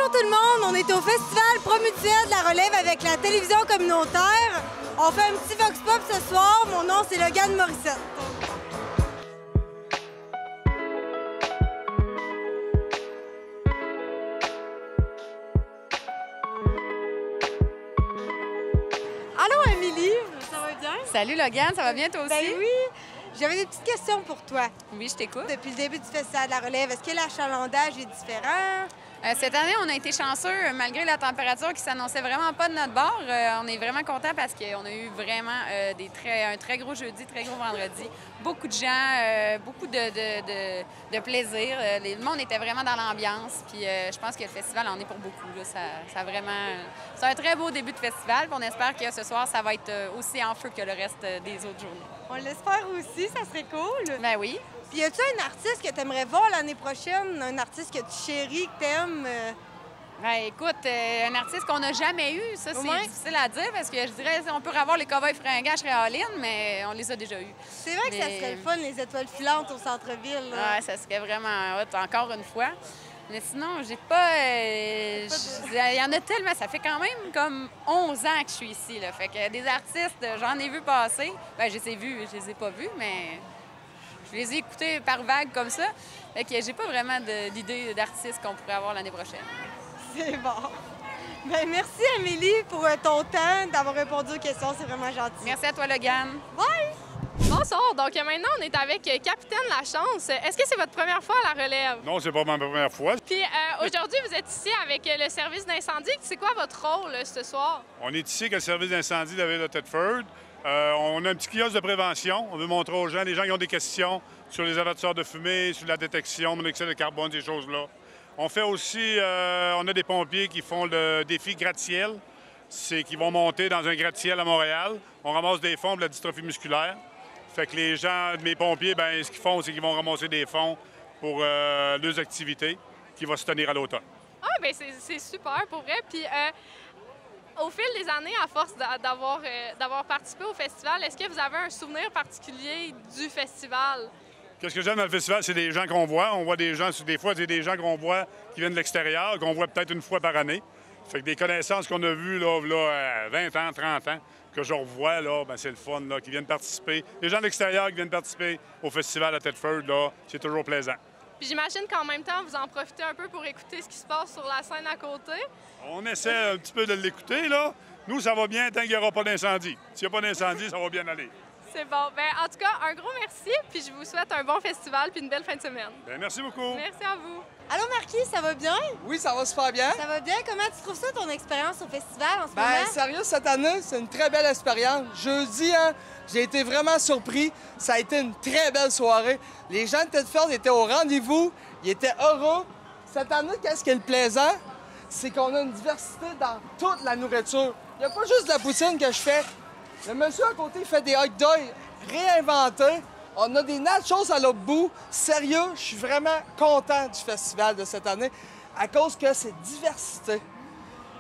Bonjour tout le monde, on est au Festival Promutuel de la Relève avec la télévision communautaire. On fait un petit vox pop ce soir. Mon nom, c'est Logan Morissette. Allô, Amélie, ça va bien? Salut Logan, ça va bien toi aussi? Ben oui, j'avais des petites questions pour toi. Oui, je t'écoute. Depuis le début du Festival de la Relève, est-ce que l'achalandage est différent? Cette année, on a été chanceux, malgré la température qui s'annonçait vraiment pas de notre bord. On est vraiment contents parce qu'on a eu vraiment un très gros jeudi, très gros vendredi. Beaucoup de gens, beaucoup de plaisir. Le monde était vraiment dans l'ambiance. Puis je pense que le festival en est pour beaucoup. Là. C'est un très beau début de festival. Puis on espère que ce soir, ça va être aussi en feu que le reste des autres journées. On l'espère aussi, ça serait cool. Ben oui. Puis, y a-tu un artiste que tu aimerais voir l'année prochaine? Un artiste que tu chéris, que tu aimes? Ben, écoute, un artiste qu'on n'a jamais eu, ça, c'est Ouais. difficile à dire parce que je dirais on peut avoir les Cowboys fringants à All-In, mais on les a déjà eus. C'est vrai que ça serait le fun, les étoiles filantes au centre-ville. Ouais, ça serait vraiment hot, encore une fois. Mais sinon, j'ai pas. Il y en a tellement. Ça fait quand même comme 11 ans que je suis ici. Là. Fait que des artistes, j'en ai vu passer. Ben, je les ai pas vus, mais je les ai écoutés par vagues comme ça. Fait que j'ai pas vraiment d'idée d'artistes qu'on pourrait avoir l'année prochaine. C'est bon. Ben, merci, Amélie, pour ton temps, d'avoir répondu aux questions. C'est vraiment gentil. Merci à toi, Logan. Bye! Bonsoir. Donc maintenant, on est avec Capitaine Lachance. Est-ce que c'est votre première fois à la relève? Non, c'est pas ma première fois. Puis aujourd'hui, vous êtes ici avec le service d'incendie. C'est quoi votre rôle ce soir? On est ici avec le service d'incendie de la ville de Thetford. On a un petit kiosque de prévention. On veut montrer aux gens, les gens qui ont des questions sur les avertisseurs de fumée, sur la détection, monoxyde de carbone, ces choses-là. On fait aussi, on a des pompiers qui font le défi gratte-ciel. C'est qu'ils vont monter dans un gratte-ciel à Montréal. On ramasse des fonds pour la dystrophie musculaire. Fait que les gens, mes pompiers, bien, ce qu'ils font, c'est qu'ils vont ramasser des fonds pour leurs activités qui vont se tenir à l'automne. Ah, bien, c'est super pour vrai. Puis au fil des années, à force d'avoir participé au festival, est-ce que vous avez un souvenir particulier du festival? Qu'est-ce que j'aime dans le festival, c'est des gens qu'on voit. On voit des gens, des fois, c'est des gens qu'on voit qui viennent de l'extérieur, qu'on voit peut-être une fois par année. Fait que des connaissances qu'on a vues là, 20 ans, 30 ans, que je revois, là, ben, c'est le fun, là, qui viennent participer. Les gens de l'extérieur qui viennent participer au festival à Thetford, là, c'est toujours plaisant. Puis j'imagine qu'en même temps, vous en profitez un peu pour écouter ce qui se passe sur la scène à côté. On essaie un petit peu de l'écouter, là. Nous, ça va bien tant qu'il n'y aura pas d'incendie. S'il n'y a pas d'incendie, ça va bien aller. C'est bon. Bien, en tout cas, un gros merci, puis je vous souhaite un bon festival puis une belle fin de semaine. Bien, merci beaucoup. Merci à vous. Allô, Marquis, ça va bien? Oui, ça va super bien. Ça va bien? Comment tu trouves ça, ton expérience au festival en ce Ben, moment? sérieux, cette année, c'est une très belle expérience. Jeudi, hein, j'ai été vraiment surpris. Ça a été une très belle soirée. Les gens de Thetford étaient au rendez-vous. Ils étaient heureux. Cette année, qu'est-ce qui est le plaisant? C'est qu'on a une diversité dans toute la nourriture. Il n'y a pas juste de la poutine que je fais. Le monsieur à côté fait des hot dogs réinventés. On a des nachos à l'autre bout. Sérieux, je suis vraiment content du festival de cette année à cause que c'est diversité.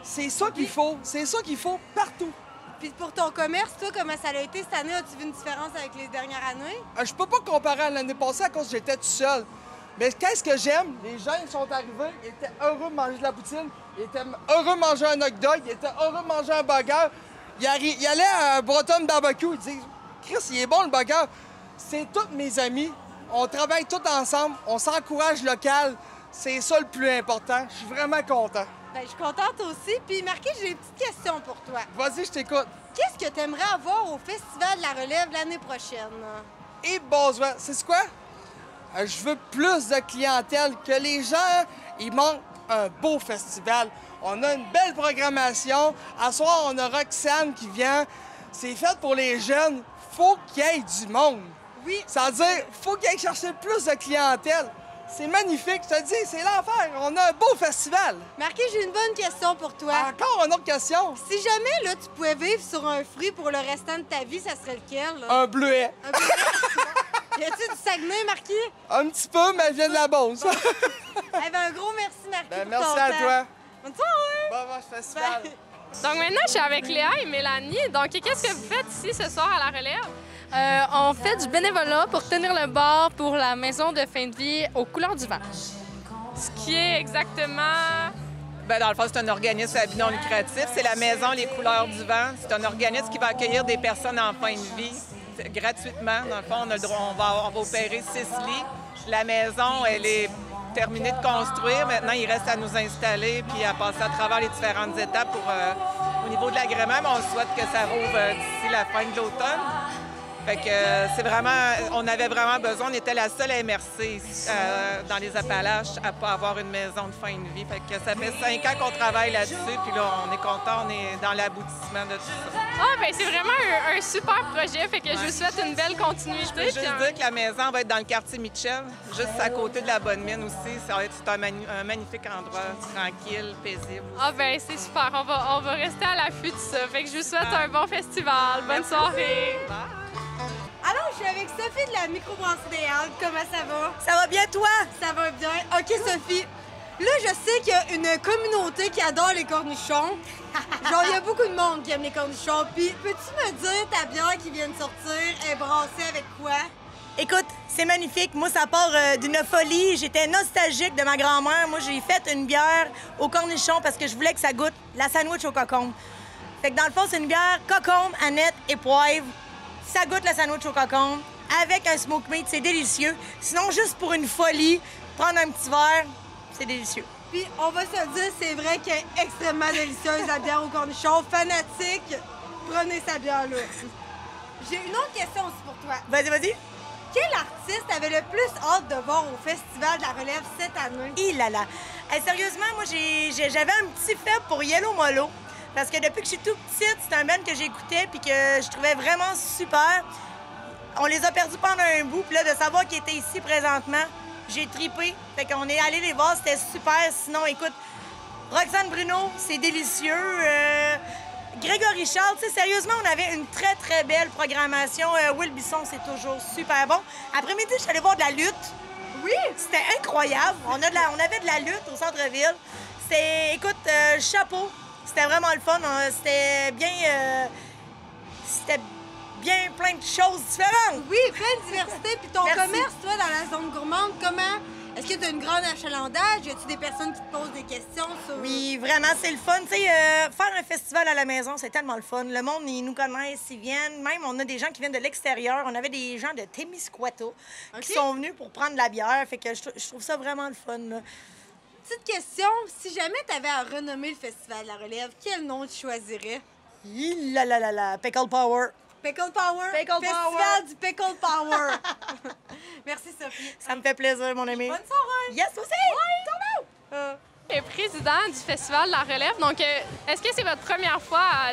C'est ça qu'il faut. C'est ça qu'il faut partout. Puis pour ton commerce, toi, comment ça a été cette année? As-tu vu une différence avec les dernières années? Je peux pas comparer à l'année passée à cause que j'étais tout seul. Mais qu'est-ce que j'aime? Les gens, ils sont arrivés, ils étaient heureux de manger de la poutine, ils étaient heureux de manger un hot dog, ils étaient heureux de manger un burger. Ils allaient à un Breton barbecue, ils disent « Chris, il est bon le burger! » C'est tous mes amis. On travaille tous ensemble, on s'encourage local. C'est ça le plus important. Je suis vraiment content. Bien, je suis contente aussi. Puis, Marquis, j'ai une petite question pour toi. Vas-y, je t'écoute. Qu'est-ce que tu aimerais avoir au Festival de la Relève l'année prochaine? Et bonsoir. C'est quoi? Je veux plus de clientèle, que les gens, ils manquent un beau festival. On a une belle programmation. À soir, on a Roxane qui vient. C'est fait pour les jeunes. Faut qu'il y ait du monde. Oui. Ça veut dire, faut qu'il y ait chercher plus de clientèle. C'est magnifique, je te dis, c'est l'enfer. On a un beau festival. Marquis, j'ai une bonne question pour toi. Encore une autre question. Si jamais là, tu pouvais vivre sur un fruit pour le restant de ta vie, ça serait lequel? Là? Un bleuet. Un bleuet? Y a-tu du Saguenay, Marquis? Un petit peu, mais elle vient de la Beauce. Eh bien, un gros merci, Marquis. Ben, pour merci ton à temps. toi. Bonne soirée! Bon, bon festival. Bye. Donc maintenant, je suis avec Léa et Mélanie. Donc, qu'est-ce que vous faites ici ce soir à la relève? On fait du bénévolat pour tenir le bar pour la maison de fin de vie aux couleurs du vent. Ce qui est exactement Bien, dans le fond, c'est un organisme à but non lucratif. C'est la Maison Les Couleurs du Vent. C'est un organisme qui va accueillir des personnes en fin de vie gratuitement. Dans le fond, on a le droit, on va opérer 6 lits. La maison, elle est terminée de construire. Maintenant, il reste à nous installer puis à passer à travers les différentes étapes au niveau de l'agrément. Mais on souhaite que ça rouvre d'ici la fin de l'automne. Fait que c'est vraiment, on avait vraiment besoin, on était la seule à MRC dans les Appalaches à pas avoir une maison de fin de vie. Fait que ça fait 5 ans qu'on travaille là-dessus, puis là, on est content, on est dans l'aboutissement de tout ça. Ah, bien, c'est vraiment un super projet, fait que je vous souhaite une belle continuité. Je peux juste dire que la maison va être dans le quartier Mitchell, juste à côté de la Bonne-Mine aussi. Ça va être un magnifique endroit, tranquille, paisible. Ah, bien, c'est super, on va rester à l'affût de ça. Fait que je vous souhaite un bon festival, bonne soirée. Bye. Alors, je suis avec Sophie de la microbrasserie des Halles. Comment ça va? Ça va bien, toi? Ça va bien. OK, Sophie. Là, je sais qu'il y a une communauté qui adore les cornichons. Genre, il y a beaucoup de monde qui aime les cornichons. Puis, peux-tu me dire ta bière qui vient de sortir est brassée avec quoi? Écoute, c'est magnifique. Moi, ça part d'une folie. J'étais nostalgique de ma grand-mère. Moi, j'ai fait une bière au cornichon parce que je voulais que ça goûte la sandwich au cocombe. Fait que dans le fond, c'est une bière cocombe, aneth et poivre. Ça goûte la sandwich au cocombe avec un smoke meat, c'est délicieux. Sinon, juste pour une folie, prendre un petit verre, c'est délicieux. Puis, on va se le dire, c'est vrai qu'elle est extrêmement délicieuse, la bière au cornichon. Fanatique, prenez sa bière-là. J'ai une autre question aussi pour toi. Vas-y, vas-y. Quel artiste avait le plus hâte de voir au Festival de la Relève cette année? Il là là. Hey, sérieusement, moi, j'avais un petit faible pour Yellow Molo. Parce que depuis que je suis toute petite, c'est un band que j'écoutais puis que je trouvais vraiment super. On les a perdus pendant un bout. Puis là, de savoir qu'ils étaient ici présentement, j'ai tripé. Fait qu'on est allé les voir, c'était super. Sinon, écoute, Roxane Bruno, c'est délicieux. Grégory Charles, tu sais, sérieusement, on avait une très, très belle programmation. Will Bisson, c'est toujours super bon. Après-midi, je suis allée voir de la lutte. Oui! C'était incroyable. On avait de la lutte au centre-ville. Écoute, chapeau. C'était vraiment le fun. C'était bien plein de choses différentes. Oui, plein de diversité. Puis ton commerce, toi, dans la zone gourmande, comment? Est-ce que tu as une grande achalandage? Y a-tu des personnes qui te posent des questions sur... Oui, vraiment, c'est le fun. Tu sais, faire un festival à la maison, c'est tellement le fun. Le monde, ils nous connaissent, ils viennent. Même, on a des gens qui viennent de l'extérieur. On avait des gens de Témiscouata qui sont venus pour prendre de la bière. Fait que je trouve ça vraiment le fun, là. Petite question, si jamais tu avais à renommer le Festival de la Relève, quel nom tu choisirais? Pickle Power. Pickle Power? Pickle Festival Power. du Pickle Power. Merci, Sophie. Ça me fait plaisir, mon ami. Bonne soirée. Yes, aussi! Le président du Festival de la Relève, donc est-ce que c'est votre première fois,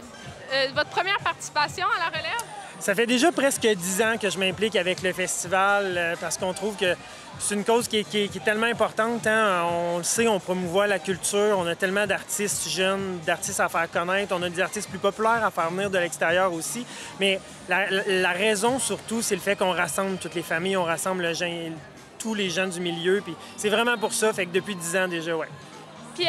votre première participation à la Relève? Ça fait déjà presque 10 ans que je m'implique avec le festival parce qu'on trouve que c'est une cause qui est tellement importante. Hein? On le sait, on promouvoit la culture. On a tellement d'artistes jeunes, d'artistes à faire connaître. On a des artistes plus populaires à faire venir de l'extérieur aussi. Mais la raison, surtout, c'est le fait qu'on rassemble toutes les familles, on rassemble tous les gens du milieu. Puis c'est vraiment pour ça. Fait que depuis 10 ans déjà, ouais. Puis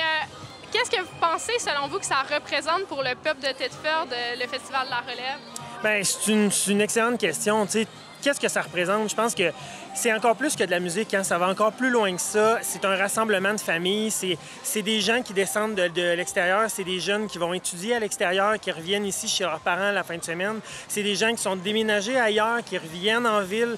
qu'est-ce que vous pensez, selon vous, que ça représente pour le peuple de Thetford, le Festival de la Relève? Bien, c'est une excellente question. Tu sais, qu'est-ce que ça représente? Je pense que c'est encore plus que de la musique, hein? Ça va encore plus loin que ça. C'est un rassemblement de familles. C'est des gens qui descendent de l'extérieur. C'est des jeunes qui vont étudier à l'extérieur, qui reviennent ici chez leurs parents la fin de semaine. C'est des gens qui sont déménagés ailleurs, qui reviennent en ville,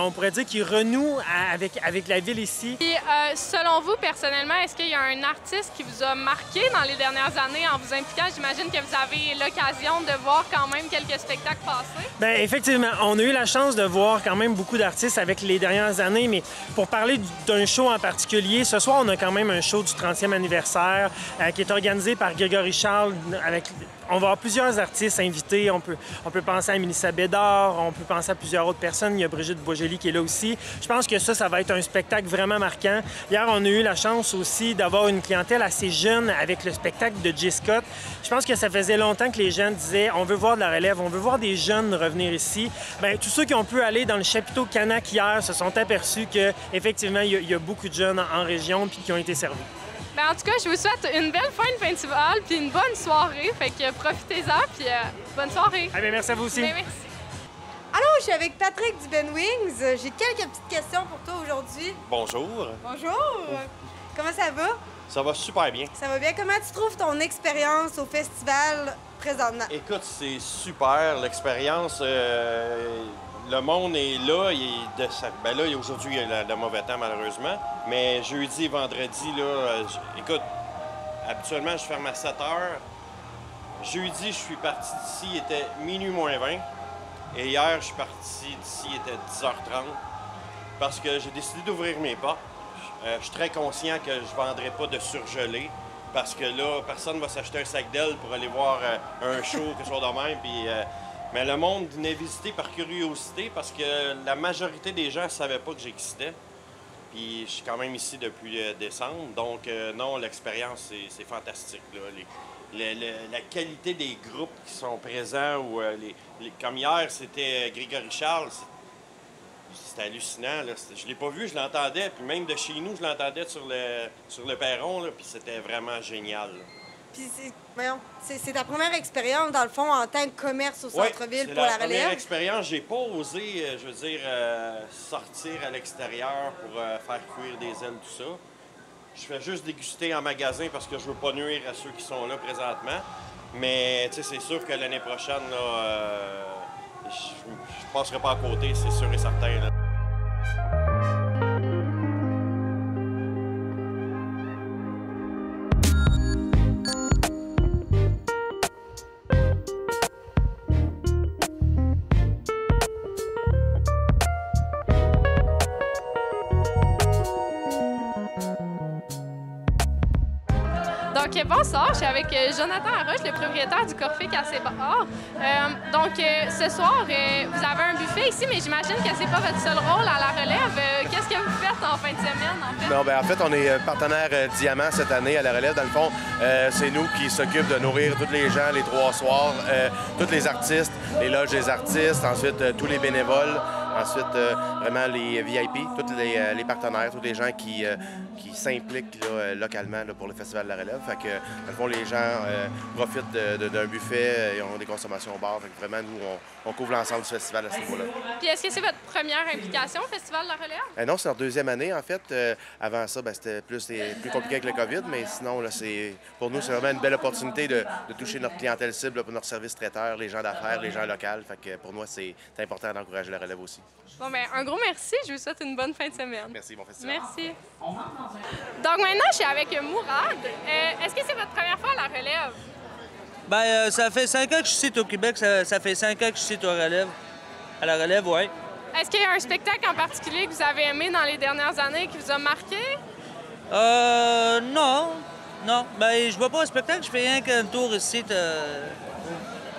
on pourrait dire, qui renouent avec la ville ici. Puis, selon vous, personnellement, est-ce qu'il y a un artiste qui vous a marqué dans les dernières années en vous impliquant? J'imagine que vous avez l'occasion de voir quand même quelques spectacles passer. Bien, effectivement, on a eu la chance de voir quand même beaucoup d'artistes avec les dernières années, mais pour parler d'un show en particulier, ce soir, on a quand même un show du 30e anniversaire qui est organisé par Grégory Charles. On va avoir plusieurs artistes invités. On peut penser à Mélissa Bédard, on peut penser à plusieurs autres personnes. Il y a Brigitte Boisjoli qui est là aussi. Je pense que ça va être un spectacle vraiment marquant. Hier, on a eu la chance aussi d'avoir une clientèle assez jeune avec le spectacle de J. Scott. Je pense que ça faisait longtemps que les gens disaient « on veut voir de la relève, on veut voir des jeunes revenir ici ». Bien, tous ceux qui ont pu aller dans le chapiteau Canac hier se sont aperçus qu'effectivement, il y a beaucoup de jeunes en région puis qui ont été servis. Bien, en tout cas, je vous souhaite une belle fin de festival puis une bonne soirée. Fait que profitez-en puis bonne soirée. Ah bien, merci à vous aussi. Bien, merci. Allô, je suis avec Patrick du Ben Wings. J'ai quelques petites questions pour toi aujourd'hui. Bonjour. Bonjour. Comment ça va? Ça va super bien. Ça va bien. Comment tu trouves ton expérience au festival présentement? Écoute, c'est super, l'expérience. Le monde est là. Ben là, aujourd'hui, il y a le mauvais temps, malheureusement. Mais jeudi et vendredi, là, écoute, habituellement, je ferme à 7 heures. Jeudi, je suis parti d'ici, il était minuit moins 20. Et hier, je suis parti d'ici, il était 10h30. Parce que j'ai décidé d'ouvrir mes portes. Je suis très conscient que je ne vendrai pas de surgelé. Parce que là, personne ne va s'acheter un sac d'aile pour aller voir un show, quelque chose de même. Puis, mais le monde venait visiter par curiosité parce que la majorité des gens ne savaient pas que j'existais. Puis je suis quand même ici depuis décembre. Donc, non, l'expérience, c'est fantastique. Là. La qualité des groupes qui sont présents, ou comme hier, c'était Grégory Charles. C'était hallucinant. Là. Je ne l'ai pas vu, je l'entendais. Puis même de chez nous, je l'entendais sur le perron. Là, puis c'était vraiment génial. Là. Puis c'est ta première expérience, dans le fond, en tant que commerce au centre-ville pour la relève? C'est la première expérience. J'ai pas osé, sortir à l'extérieur pour faire cuire des ailes, tout ça. Je fais juste déguster en magasin parce que je veux pas nuire à ceux qui sont là présentement. Mais c'est sûr que l'année prochaine, là, je passerai pas à côté, c'est sûr et certain. Là. Donc, bonsoir, je suis avec Jonathan Arroche, le propriétaire du Corfé Café Bar. Donc, ce soir, vous avez un buffet ici, mais j'imagine que c'est pas votre seul rôle à la relève. Qu'est-ce que vous faites en fin de semaine, en fait? Non, bien, en fait, on est partenaire Diamant cette année à la relève. Dans le fond, c'est nous qui s'occupent de nourrir tous les gens les 3 soirs, tous les artistes, les loges des artistes, ensuite tous les bénévoles. Ensuite, vraiment les VIP, tous les partenaires, tous les gens qui s'impliquent là, localement là, pour le Festival de la Relève. Fait que, dans le fond, les gens profitent d'un buffet, ils ont des consommations au bar. Fait que vraiment, nous, on couvre l'ensemble du festival à ce niveau-là. Puis est-ce que c'est votre première implication au Festival de la Relève? Non, c'est notre 2e année, en fait. Avant ça, c'était plus compliqué avec le COVID, mais sinon, là, pour nous, c'est vraiment une belle opportunité de toucher notre clientèle cible là, pour notre service traiteur, les gens d'affaires, les gens locaux. Fait que pour moi, c'est important d'encourager la relève aussi. Bon, bien, un gros merci. Je vous souhaite une bonne fin de semaine. Merci, bon festival. Merci. Donc maintenant, je suis avec Mourad. Est-ce que c'est votre première fois à la relève? Bien, ça fait 5 ans que je suis au Québec. Ça fait 5 ans que je suis à la relève, oui. Est-ce qu'il y a un spectacle en particulier que vous avez aimé dans les dernières années qui vous a marqué? Non. Non. Ben, je vois pas un spectacle. Je fais rien qu'un tour ici.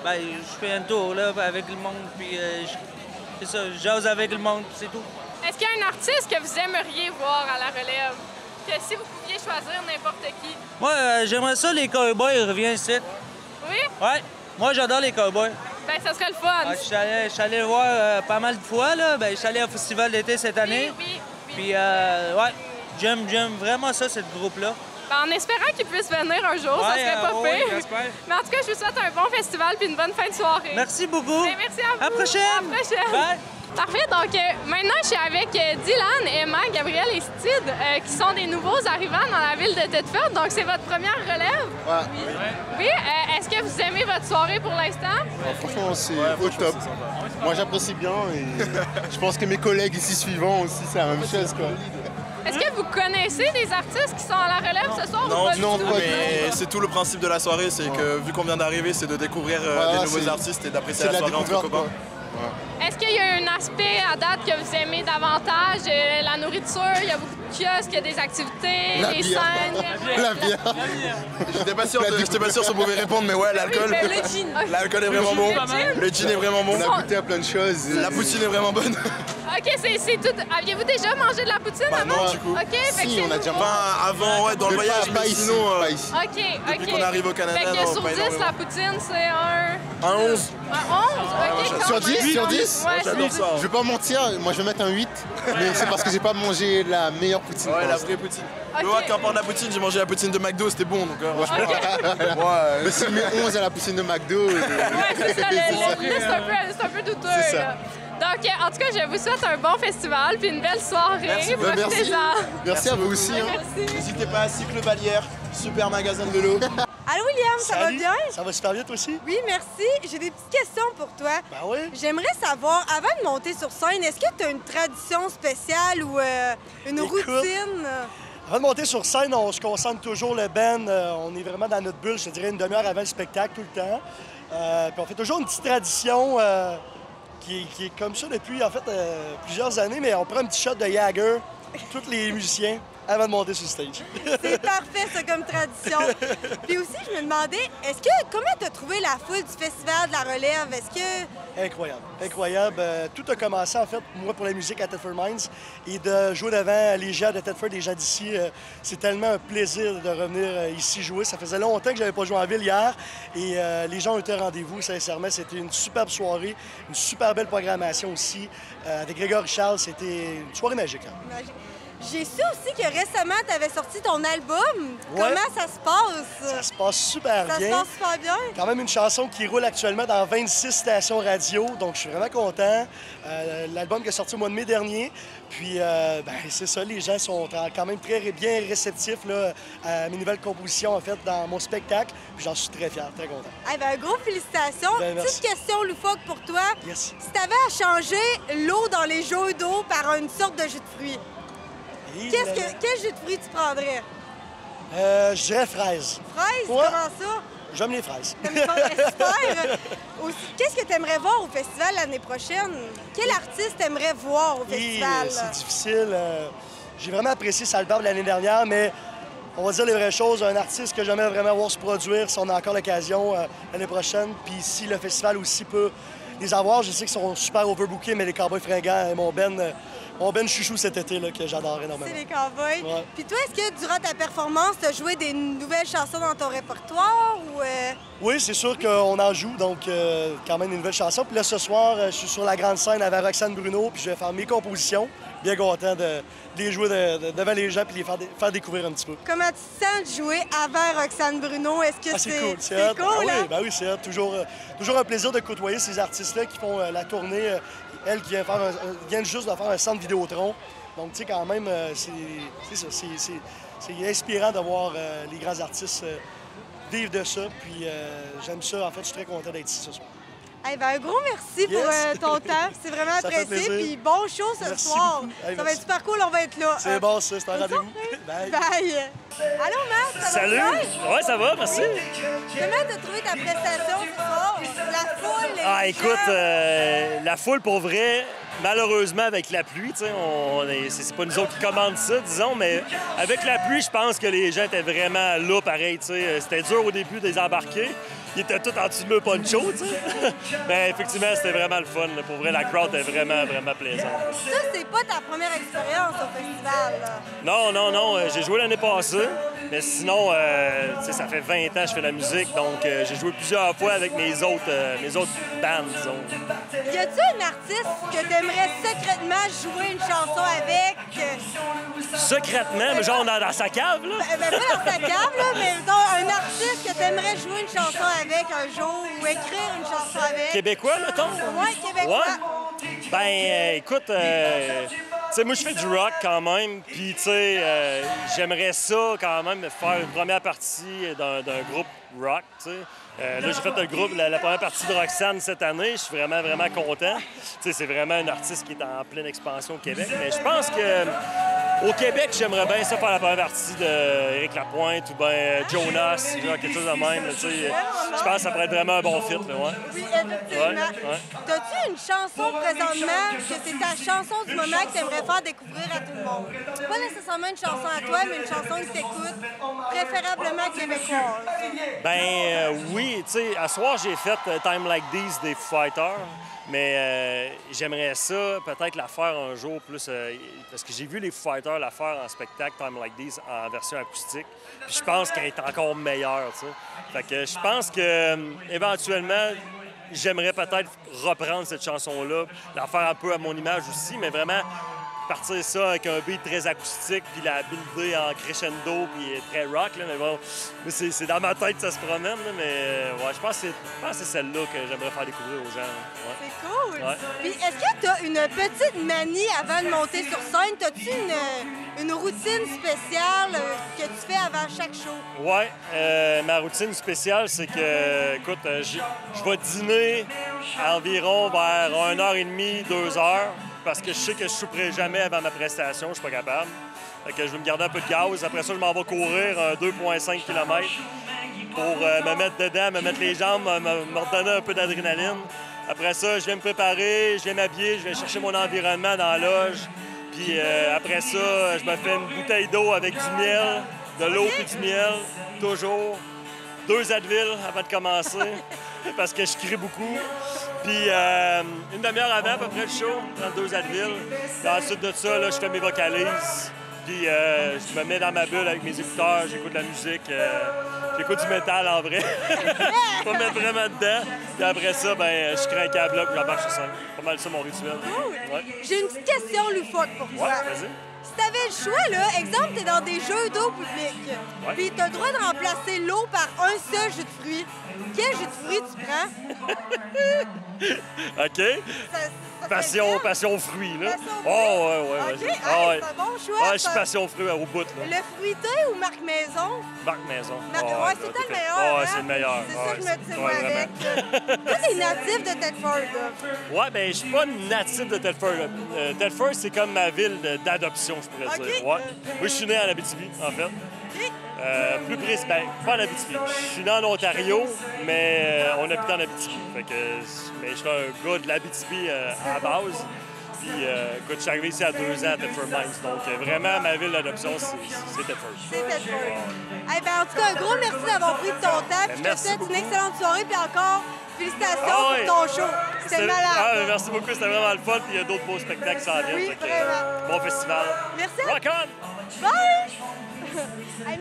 Ben, je fais un tour là, avec le monde, puis c'est ça, je jase avec le monde, c'est tout. Est-ce qu'il y a un artiste que vous aimeriez voir à la relève? Que si vous pouviez choisir n'importe qui? Moi, j'aimerais ça, les Cowboys reviennent ici. Oui? Ouais. Moi, j'adore les Cowboys. Ben, ça serait le fun. Je suis allé le voir pas mal de fois, là. Ben, je suis allé au Festival d'été cette année. Oui. Puis, ouais, j'aime vraiment ça, ce groupe-là. Ben, en espérant qu'ils puissent venir un jour, ça serait pas pire. Oui, j'espère. Mais en tout cas, je vous souhaite un bon festival puis une bonne fin de soirée. Merci beaucoup. Ben, merci à vous. À la prochaine. À la prochaine. Bye. Parfait. Donc, maintenant, je suis avec Dylan, Emma, Gabriel et Steve, qui sont des nouveaux arrivants dans la ville de Thetford. Donc, c'est votre première relève? Ouais. Oui. Est-ce que vous aimez votre soirée pour l'instant? Franchement, c'est au top. Moi, j'apprécie bien et je pense que mes collègues ici suivants aussi, c'est la même chose, quoi. Est-ce que vous connaissez des artistes qui sont à la relève ce soir? Non, ou pas du tout? mais c'est tout le principe de la soirée, c'est que vu qu'on vient d'arriver, c'est de découvrir des nouveaux artistes et d'apprécier la soirée entre copains. Est-ce qu'il y a un aspect à date que vous aimez davantage? La nourriture, il y a beaucoup de kiosques, il y a des activités, les scènes. La bière. J'étais pas sûr si on pouvait répondre, mais ouais, l'alcool. Oui, le gin. L'alcool est vraiment bon. Le gin est vraiment bon. On a goûté à plein de choses. La poutine est vraiment bonne. OK, c'est tout. Aviez-vous déjà mangé de la poutine avant? Non, du coup. OK, fait que Si, on a déjà nouveau. Avant, ouais, dans le voyage, mais sinon... Pas ici. OK. Depuis qu'on arrive au Canada, Fait que non, sur pas 10, énormément. la poutine, c'est un... Un 11. Un 11? OK, quand Sur 10? même. Sur 10? Ouais, J'adore ça. Je vais pas mentir, moi je vais mettre un 8, mais c'est parce que j'ai pas mangé la meilleure poutine. Ouais, la vraie poutine. Ok. Moi, qu'importe la poutine, j'ai mangé la poutine de McDo, c'était bon, donc... Mais si je mets 11 à la poutine de McDo... Ouais, c'est ça, le 10, c'est un peu douteux. C'est ça. là. Donc, en tout cas, je vous souhaite un bon festival puis une belle soirée. Merci. Profitez-en. Merci à vous aussi. N'hésitez pas à Cycle Valière, super magasin de vélo. Allô William, ça va bien? Ça va super bien toi aussi? Oui, merci. J'ai des petites questions pour toi. Ben oui. J'aimerais savoir, avant de monter sur scène, est-ce que tu as une tradition spéciale ou une routine? Avant de monter sur scène, on se concentre toujours le band. On est vraiment dans notre bulle, je te dirais une demi-heure avant le spectacle tout le temps. Puis on fait toujours une petite tradition qui est comme ça depuis en fait plusieurs années, mais on prend un petit shot de Jagger, tous les musiciens, avant de monter sur le stage. C'est parfait, ça, comme tradition. Puis aussi, je me demandais, comment tu as trouvé la foule du Festival de la Relève? Est-ce que... Incroyable, incroyable. Tout a commencé, en fait, moi, pour la musique à Thetford Mines. Et de jouer devant les gens de Thetford, les gens d'ici, c'est tellement un plaisir de revenir ici jouer. Ça faisait longtemps que je n'avais pas joué en ville hier. Et les gens ont été au rendez-vous, sincèrement. C'était une superbe soirée, une super belle programmation aussi. Avec Grégory Charles, c'était une soirée magique. Hein? J'ai su aussi que récemment, tu avais sorti ton album. Ouais. Comment ça se passe? Ça se passe super bien. Ça se passe super bien? Quand même une chanson qui roule actuellement dans 26 stations radio, donc je suis vraiment content. L'album qui est sorti au mois de mai dernier. Puis, c'est ça, les gens sont quand même très bien réceptifs là, à mes nouvelles compositions, en fait, dans mon spectacle. Puis j'en suis très fier, très content. Eh bien, gros félicitations. Petite question loufoque pour toi. Yes. Si tu avais à changer l'eau dans les jeux d'eau par une sorte de jus de fruits, quel jus de fruits tu prendrais? Je dirais fraise. Fraise? Ouais. Comment ça? J'aime les fraises. Super! Qu'est-ce que tu aimerais voir au festival l'année prochaine? Quel artiste aimerais voir au festival? C'est difficile. J'ai vraiment apprécié Salvador l'année dernière, mais on va dire les vraies choses. Un artiste que j'aimerais vraiment voir se produire si on a encore l'occasion l'année prochaine. Puis si le festival aussi peut les avoir, je sais qu'ils sont super overbookés, mais les Cowboys fringants, mon Ben chouchou cet été là, que j'adore énormément. C'est les Cowboys. Ouais. Puis toi, est-ce que durant ta performance, tu as joué des nouvelles chansons dans ton répertoire ou... Oui, c'est sûr qu'on en joue, donc quand même une nouvelle chanson. Puis là, ce soir, je suis sur la grande scène avec Roxane Bruno, puis je vais faire mes compositions. Bien content de les jouer devant les gens puis les faire découvrir un petit peu. Comment tu te sens de jouer avant Roxane Bruno? Est-ce que c'est cool? C'est cool, hein? Ben oui, c'est hot. Toujours un plaisir de côtoyer ces artistes-là qui font la tournée. Elle qui vient juste de faire un centre Vidéotron. Donc, tu sais, quand même, c'est ça. C'est inspirant de voir les grands artistes vivre de ça. Puis j'aime ça. En fait, je suis très content d'être ici ce soir. Eh bien, un gros merci pour ton temps. C'est vraiment apprécié. Puis bon show ce soir. Ça va être super cool. On va être là. C'est bon, ça. C'est un rendez-vous. Bye. Allô, Marc? Ça Salut! va bien? Ouais, ça va, merci. Comment tu as trouvé ta prestation ce soir? La foule, les Ah, gens? écoute, la foule, pour vrai, malheureusement, avec la pluie, tu sais, c'est pas nous autres qui commandent ça, disons, mais avec la pluie, je pense que les gens étaient vraiment là, pareil, tu sais. C'était dur au début de les embarquer. Ils étaient tous en dessous de me poncho, tu sais. Mais effectivement, c'était vraiment le fun. Là. Pour vrai, la crowd est vraiment, vraiment plaisante. Ça, c'est pas ta première expérience au festival, là. Non. J'ai joué l'année passée. Mais sinon, tu sais, ça fait 20 ans que je fais de la musique. Donc, j'ai joué plusieurs fois avec mes autres bands, disons. Y a-tu un artiste que t'aimerais secrètement jouer une chanson avec? Secrètement, mais genre dans sa cave, là? Ben, pas dans sa cave, là, mais un artiste que t'aimerais jouer une chanson avec un jour ou écrire une chanson avec. Québécois, mettons? Oui, québécois. Ouais. Ben, écoute, tu sais, moi, je fais du rock quand même, puis, tu sais, j'aimerais ça quand même faire une première partie d'un groupe rock, tu sais. Là, j'ai fait la première partie de Roxane cette année. Je suis vraiment, vraiment content. Tu sais, c'est vraiment un artiste qui est en pleine expansion au Québec. Mais je pense que au Québec, j'aimerais bien ça faire la première partie d'Éric Lapointe ou bien Jonas, genre quelque chose de même. Tu sais, je pense que ça pourrait être vraiment un bon fit, là, ouais. Oui, effectivement. Ouais. T'as-tu une chanson présentement que c'est ta chanson du moment que t'aimerais faire découvrir à tout le monde? Pas nécessairement une chanson à toi, mais une chanson que t'écoutes, préférablement québécoise. Ben oui, tu sais, à soir, j'ai fait Time Like These des Foo Fighters, mais j'aimerais ça peut-être la faire un jour plus, parce que j'ai vu les Foo Fighters la faire en spectacle, Time Like These, en version acoustique, puis je pense qu'elle est encore meilleure, tu sais. Fait que je pense que éventuellement, j'aimerais peut-être reprendre cette chanson-là, la faire un peu à mon image aussi, mais vraiment partir ça avec un beat très acoustique, puis la builder en crescendo, puis très rock, là, mais bon, c'est dans ma tête que ça se promène, là, mais ouais, je pense que c'est celle-là que j'aimerais faire découvrir aux gens. Ouais. C'est cool! Ouais. Puis est-ce que tu as une petite manie avant de monter sur scène? As-tu une routine spéciale que tu fais avant chaque show? Ouais, ma routine spéciale, c'est que, écoute, je vais dîner à environ vers 1h30, 2h, parce que je sais que je souperai jamais avant ma prestation, je suis pas capable. Fait que je vais me garder un peu de gaz. Après ça, je m'en vais courir un 2,5 km pour me mettre dedans, me mettre les jambes, me redonner un peu d'adrénaline. Après ça, je viens me préparer, je viens m'habiller, je viens chercher mon environnement dans la loge. Puis après ça, je me fais une bouteille d'eau avec du miel, de l'eau et du miel, toujours. 2 Advil avant de commencer, parce que je crie beaucoup. Puis une demi-heure avant, à peu près, le show, dans 2 Advil. Puis ensuite de ça, là, je fais mes vocalises. Puis je me mets dans ma bulle avec mes écouteurs, j'écoute de la musique. J'écoute du métal, en vrai. Je vais me mettre vraiment dedans. Puis après ça, ben, je crée un câble, puis j'embarque sur scène. C'est pas mal ça, mon rituel. Ouais. J'ai une petite question loufoque pour toi. Ouais, vas-y. Si t'avais le choix, là, exemple, t'es dans des jeux d'eau publics, puis t'as le droit de remplacer l'eau par un seul jus de fruits. Quel jus de fruits tu prends? OK. Passion fruits, là. Oh, ouais. OK, c'est un bon choix. Ouais, je suis passion fruits au bout, là. Le fruité ou Marc Maison? Marc Maison. Ouais, c'est le meilleur. Ouais, c'est le meilleur. C'est ça que je me disais, moi, avec. Toi, t'es natif de Thetford, là. Ouais, ben je suis pas natif de Thetford. Thetford, c'est comme ma ville d'adoption, je pourrais dire. Ouais. Moi, je suis né en Abitibi, en fait. Plus précis, pas en Abitibi. Je suis né en Ontario, mais on habite en Abitibi. Fait que, mais je suis un gars de l'Abitibi à la base. Puis, écoute, je suis arrivé ici à 2 ans à Thetford Mines. Donc, vraiment, ma ville d'adoption, c'est Thetford. C'est Thetford. Hey, ben, en tout cas, un gros merci d'avoir pris de ton temps. Puis je te souhaite une excellente soirée. Puis encore, félicitations pour ton show. C'était malade. Merci beaucoup, c'était vraiment le fun. Puis il y a d'autres beaux spectacles qui s'en viennent. Oui, vraiment. Bon festival. Merci. Rock on! Bye!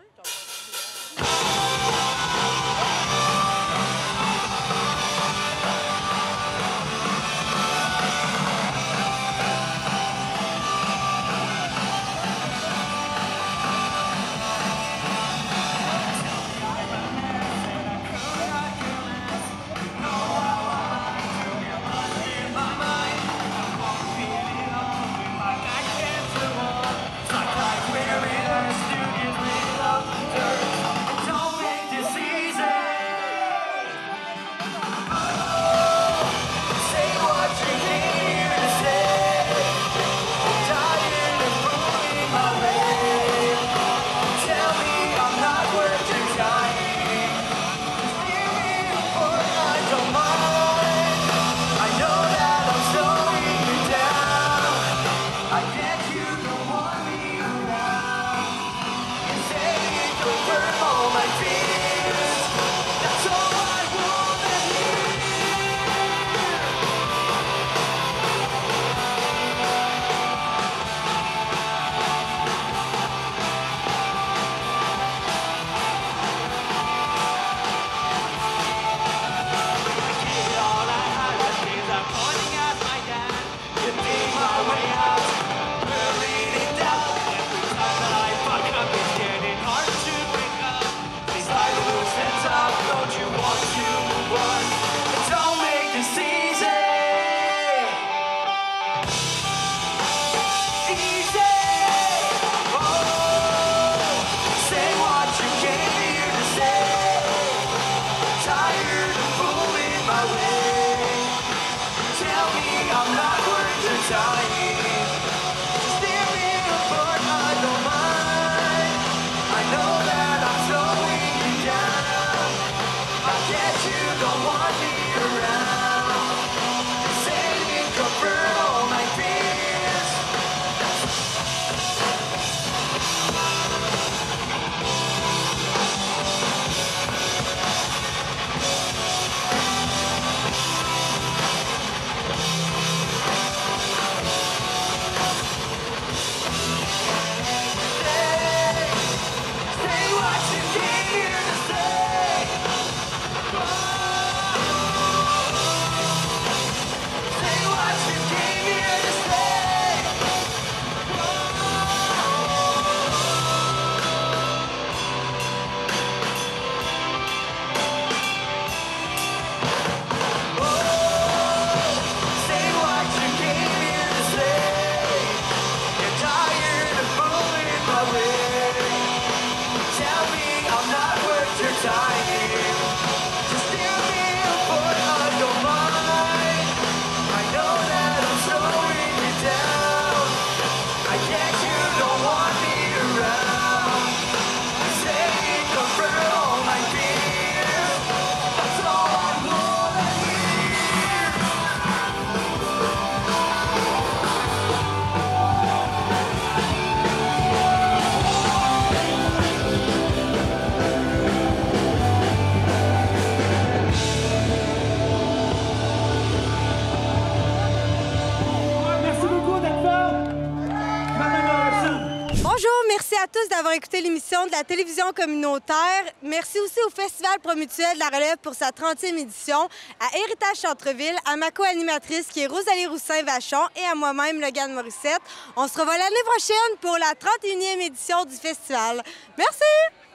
à tous d'avoir écouté l'émission de la télévision communautaire. Merci aussi au Festival Promutuel de la Relève pour sa 30e édition, à Héritage Centre-Ville, à ma co-animatrice qui est Rosalie Roussin-Vachon et à moi-même, Logan Morissette. On se revoit l'année prochaine pour la 31e édition du festival. Merci!